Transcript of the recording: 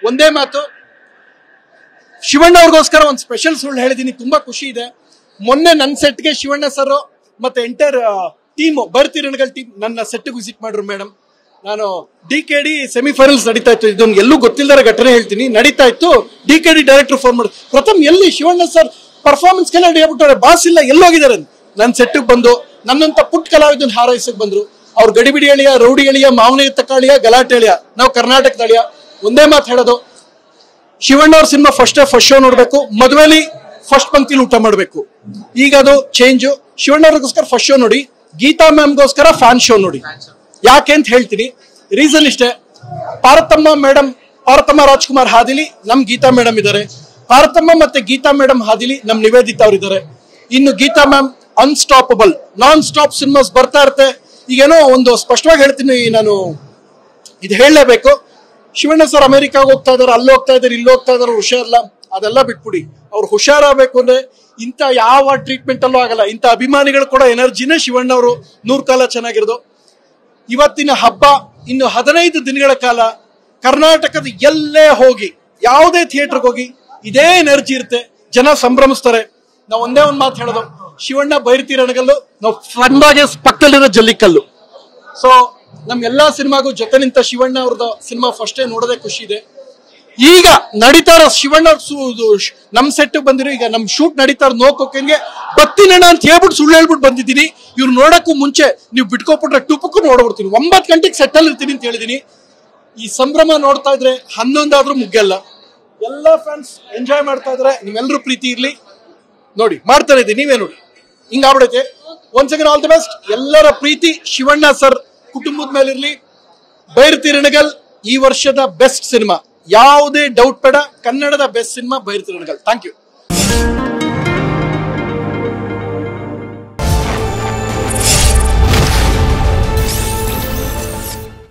ಒಂದೇ ಮಾತು, ಶಿವಣ್ಣ ಅವ್ರಿಗೋಸ್ಕರ ಒಂದು ಸ್ಪೆಷಲ್ ಸುಳ್ಳು ಹೇಳಿದೀನಿ, ತುಂಬಾ ಖುಷಿ ಇದೆ. ಮೊನ್ನೆ ನನ್ನ ಸೆಟ್ಗೆ ಶಿವಣ್ಣ ಸರ್ ಮತ್ತೆ ಎಂಟೈರ್ ಟೀಮ್ ಬರ್ತಿರಣಗಳ ಟೀಮ್ ನನ್ನ ಸೆಟ್ಗೆ ವಿಸಿಟ್ ಮಾಡ್ರು ಮೇಡಮ್. ನಾನು DKD ಸೆಮಿಫೈನಲ್ಸ್ ನಡೀತಾ ಇತ್ತು, ಇದೊಂದು ಎಲ್ಲೂ ಗೊತ್ತಿಲ್ಲದ ಘಟನೆ ಹೇಳ್ತೀನಿ, ನಡೀತಾ ಇತ್ತು. DKD ಡೈರೆಕ್ಟರ್ ಫೋನ್ ಮಾಡಿ, ಪ್ರಥಮ್ ಎಲ್ಲಿ ಶಿವಣ್ಣ ಸರ್ ಪರ್ಫಾರ್ಮೆನ್ಸ್ ಕೆಲ ಹಿಡಿಯಬಿಟ್ಟಾರೆ, ಬಾಸ್ ಇಲ್ಲ ಎಲ್ಲೋಗಿದ್ದಾರೆ. ನನ್ನ ಸೆಟ್ಗೆ ಬಂದು ನನ್ನಂತ ಪುಟ್ ಕಲಾವಿದನ್ ಹಾರೈಸಕ್ ಬಂದ್ರು. ಅವ್ರು ಗಡಿಬಿಡಿ ಎಳಿಯ, ರೌಡಿ ಎಳಿಯ, ಮಾವನ ತಕಾಳಿಯ, ಗಲಾಟೆ ಎಳಿಯ, ನಾವು ಕರ್ನಾಟಕದ ಅಳಿಯ. ಒಂದೇ ಮಾತು ಹೇಳೋದು, ಶಿವಣ್ಣ ಅವ್ರ ಸಿನಿಮಾ ಫಸ್ಟ್ ಶೋ ನೋಡ್ಬೇಕು, ಮದುವೆಲಿ ಫಸ್ಟ್ ಪಂಕ್ತಿಲಿ ಊಟ ಮಾಡ್ಬೇಕು. ಈಗ ಅದು ಚೇಂಜ್. ಶಿವಣ್ಣ ಅವ್ರಿಗೋಸ್ಕರ ಫಸ್ಟ್ ಶೋ ನೋಡಿ, ಗೀತಾ ಮ್ಯಾಮ್ಗೋಸ್ಕರ ಫ್ಯಾನ್ ಶೋ ನೋಡಿ. ಯಾಕೆ ಅಂತ ಹೇಳ್ತೀನಿ, ರೀಸನ್ ಇಷ್ಟೇ. ಪಾರ್ವತಮ್ಮ ರಾಜ್ಕುಮಾರ್ ಹಾದಿಲಿ ನಮ್ ಗೀತಾ ಮೇಡಮ್ ಇದ್ದಾರೆ, ಪಾರ್ವತಮ್ಮ ಮತ್ತೆ ಗೀತಾ ಮೇಡಮ್ ಹಾದಿಲಿ ನಮ್ ನಿವೇದಿತಾ ಅವ್ರಿದ್ದಾರೆ. ಇನ್ನು Geeta ma'am unstoppable, nonstop cinemas ಬರ್ತಾ ಇರುತ್ತೆ. ಈಗೇನೋ ಒಂದು ಸ್ಪಷ್ಟವಾಗಿ ಹೇಳ್ತೀನಿ, ನಾನು ಇದು ಹೇಳಲೇಬೇಕು. ಶಿವಣ್ಣ ಸರ್ ಅಮೆರಿಕಾಗ ಹೋಗ್ತಾ ಇದಾರೆ, ಅಲ್ಲಿ ಹೋಗ್ತಾ ಇದಾರೆ, ಇಲ್ಲಿ ಹೋಗ್ತಾ ಇದಾರೆ, ಹುಷಾರಿಲ್ಲ, ಅದೆಲ್ಲ ಬಿಟ್ಬಿಡಿ. ಅವ್ರು ಹುಷಾರಾಗಬೇಕು ಅಂದ್ರೆ ಇಂಥ ಯಾವ ಟ್ರೀಟ್ಮೆಂಟ್ ಅಲ್ಲೂ ಆಗಲ್ಲ. ಇಂಥ ಅಭಿಮಾನಿಗಳು ಕೂಡ ಎನರ್ಜಿನೇ ಶಿವಣ್ಣ ಅವರು 100 ಕಾಲ ಚೆನ್ನಾಗಿರೋದು. ಇವತ್ತಿನ ಹಬ್ಬ ಇನ್ನು 15 ದಿನಗಳ ಕಾಲ ಕರ್ನಾಟಕದ ಎಲ್ಲೇ ಹೋಗಿ, ಯಾವುದೇ ಥಿಯೇಟರ್ಗೆ ಹೋಗಿ ಇದೇ ಎನರ್ಜಿ ಇರುತ್ತೆ, ಜನ ಸಂಭ್ರಮಿಸ್ತಾರೆ. ನಾವು ಒಂದೇ ಒಂದು ಮಾತು ಹೇಳೋದು, ಶಿವಣ್ಣ ಬೈರ್ತಿರಣಗಲ್ಲು, ನಾವು ಫ್ರಂಡಾಗೆ ಪಕ್ಕದಲ್ಲಿರೋ ಜಲ್ಲಿಕಲ್ಲು. ಸೊ ನಮ್ಗೆಲ್ಲಾ ಸಿನಿಮಾಗೂ ಜೊತೆ ನಿಂತ ಶಿವಣ್ಣ ಅವ್ರದ್ದು ಸಿನಿಮಾ ಫಸ್ಟೇ ನೋಡೋದೇ ಖುಷಿ ಇದೆ. ಈಗ ನಡೀತಾ ಇರೋ ಶಿವಣ್ಣ ನಮ್ ಸೆಟ್ ಬಂದಿರೋ, ಈಗ ನಮ್ ಶೂಟ್ ನಡೀತಾ ಇರೋ ನೋಕೋಕೆನ್ಗೆ ಬತ್ತಿನಣ್ಣ ಅಂತ ಹೇಳ್ಬಿಟ್ಟು ಸುಳ್ಳು ಹೇಳ್ಬಿಟ್ಟು ಬಂದಿದ್ದೀನಿ. ಇವ್ರು ನೋಡಕ್ಕೂ ಮುಂಚೆ ನೀವು ಬಿಟ್ಕೊಬಿಟ್ರೆ ಟುಪಕ್ಕೂ ನೋಡ್ಬಿಡ್ತೀನಿ. 9 ಗಂಟೆಗೆ ಸೆಟ್ ಅಲ್ಲಿ ಇರ್ತೀನಿ ಅಂತ ಹೇಳಿದೀನಿ. ಈ ಸಂಭ್ರಮ ನೋಡ್ತಾ ಇದ್ರೆ 11 ಆದ್ರೂ ಮುಗ್ಗಲ್ಲ. ಎಲ್ಲಾ ಫ್ರೆಂಡ್ಸ್ ಎಂಜಾಯ್ ಮಾಡ್ತಾ ಇದ್ರೆ ನೀವೆಲ್ಲರೂ ಪ್ರೀತಿ ಇರ್ಲಿ. ನೋಡಿ ಮಾಡ್ತಾ ಇದ್ದೀನಿ, ನೀವೇ ನೋಡಿ ಹಿಂಗಾಗ್ಬಿಡೈತೆ. Once again all the best. ಎಲ್ಲರ ಪ್ರೀತಿ ಶಿವಣ್ಣ ಸರ್ ಕುಟುಂಬದ ಮೇಲೆ ಇರ್ಲಿ. ಬೈರ್ತಿರಣಗಲ್ ಈ ವರ್ಷದ ಬೆಸ್ಟ್ ಸಿನಿಮಾ, ಯಾವುದೇ ಡೌಟ್ ಬೇಡ. ಕನ್ನಡದ best cinema Bhairathi Ranagal. Thank you.